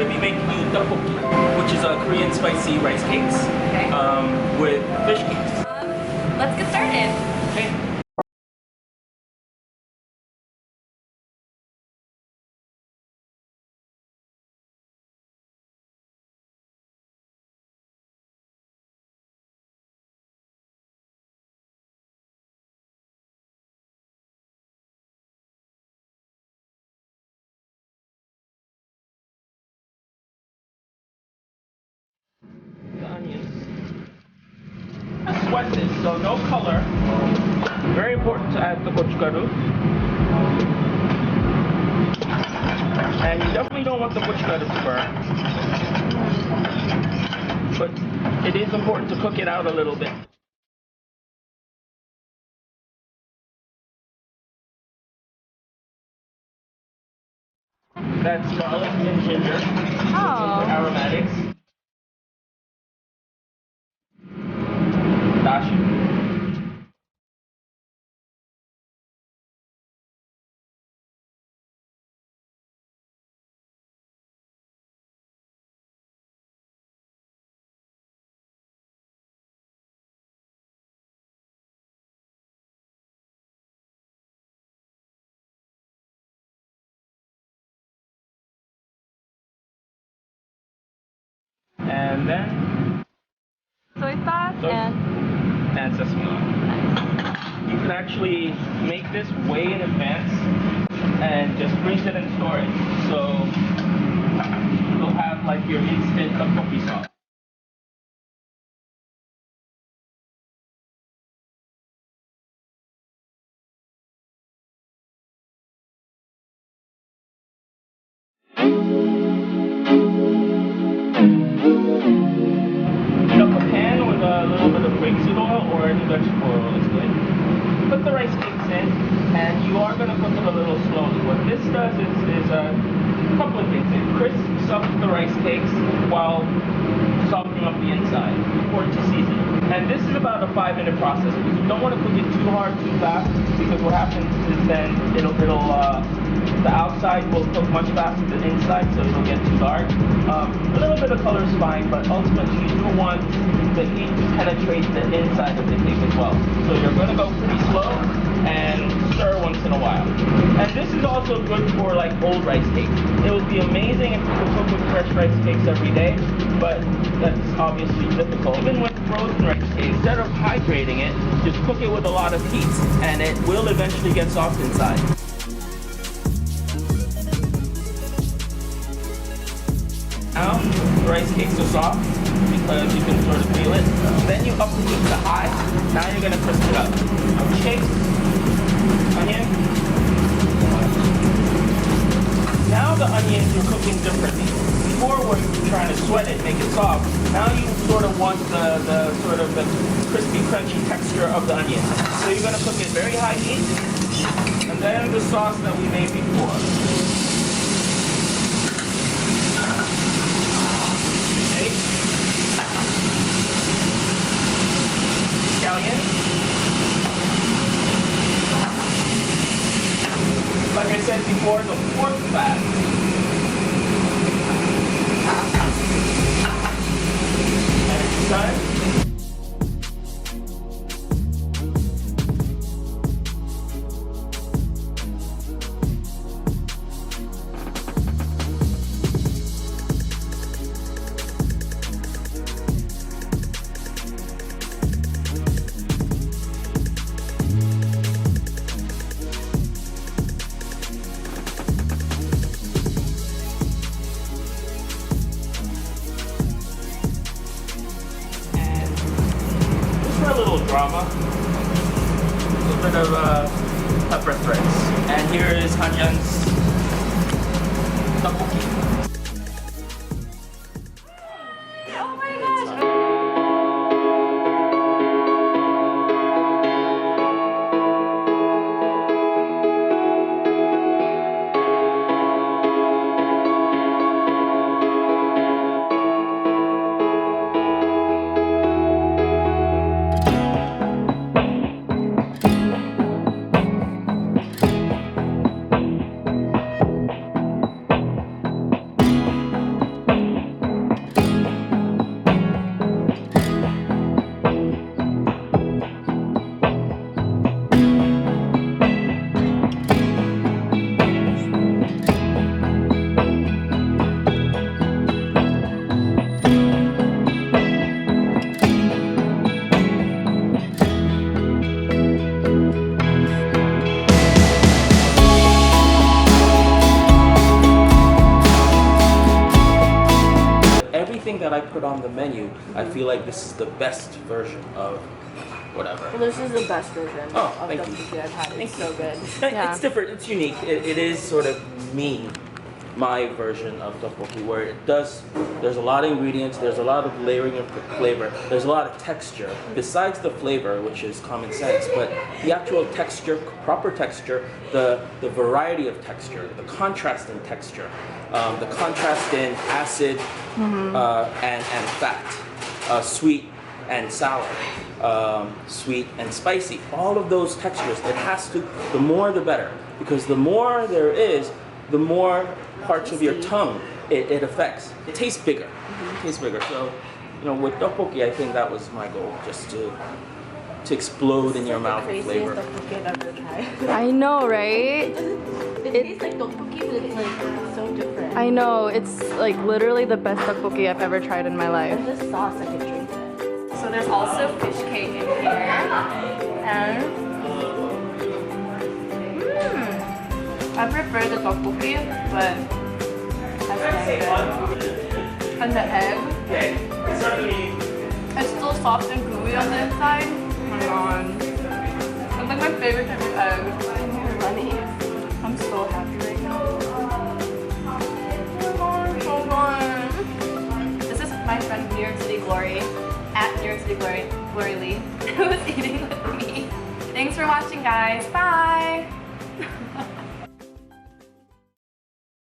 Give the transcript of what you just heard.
going to be making you ddukbokki, which is a Korean spicy rice cakes with fish cakes. Let's get started. Okay. The onions. Sweat this, so no color. Very important to add the gochugaru. And you definitely don't want the gochugaru to burn. But it is important to cook it out a little bit. That's garlic and ginger. Oh. Aromatics. Dashi. And then Soy sauce and sesame oil. You can actually make this way in advance and just freeze it and store it. So you'll have like your instant ddukbokki sauce. Heat up a pan with a little bit of rapeseed oil or any vegetable oil is good. Put the rice cakes in, and you are going to cook it a little slowly. What this does is a couple of things. It crisps up the rice cakes while softening up the inside. Important to season. And this is about a 5-minute process because you don't want to cook it too hard, too fast, because what happens is then the outside will cook much faster than the inside, so it'll get too dark. A little bit of color is fine, but ultimately you do want the heat to penetrate the inside of the cake as well. So you're going to go pretty slow and stir once in a while. And this is also good for like old rice cakes. It would be amazing if you could cook with fresh rice cakes every day, but that's obviously difficult. Even with frozen rice cakes, instead of hydrating it, just cook it with a lot of heat, and it will eventually get soft inside. Now, the rice cakes are soft because you can sort of feel it. Then you up the heat to high. Now you're going to crisp it up. Okay, onion. Now the onions you're cooking differently. Before we're trying to sweat it, make it soft. Now you sort of want the sort of the crispy, crunchy texture of the onion. So you're going to cook it very high heat, and then the sauce that we made before. Like I said before, the pork fat. And it's done. A little drama, a little bit of pepper threads. And here is Hanjan's ddukbokki. oh my gosh! put on the menu, I feel like this is the best version of whatever. Well, this is the best version of thank you. tteokbokki I've had. It's so good. Yeah. It's different, it's unique. It is sort of my version of tteokbokki, where there's a lot of ingredients, there's a lot of layering of flavor, there's a lot of texture, besides the flavor, which is common sense, but the actual texture, proper texture, the variety of texture, the contrast in texture, the contrast in acid and fat, sweet and sour, sweet and spicy, all of those textures, it has to, the more the better, because the more there is, the more parts of your tongue it affects. It tastes bigger. It tastes bigger. So, you know, with tteokbokki, I think that was my goal, just to explode in your mouth with flavor. It's the craziest tteokbokki I've ever tried. I know, right? It tastes like tteokbokki, but it's like so different. I know, it's like literally the best tteokbokki I've ever tried in my life. There's this sauce I could drink it. So there's also fish cake in here. And I prefer the tteokbokki, but that's good. And the egg, it's still soft and gooey on the inside. Oh my god. It's like my favorite type of egg. Honey. I'm so happy right now. Oh, so good. This is my friend New York City Glory, at New York City Glory, Glory Lee, who was eating with me. Thanks for watching, guys. Bye!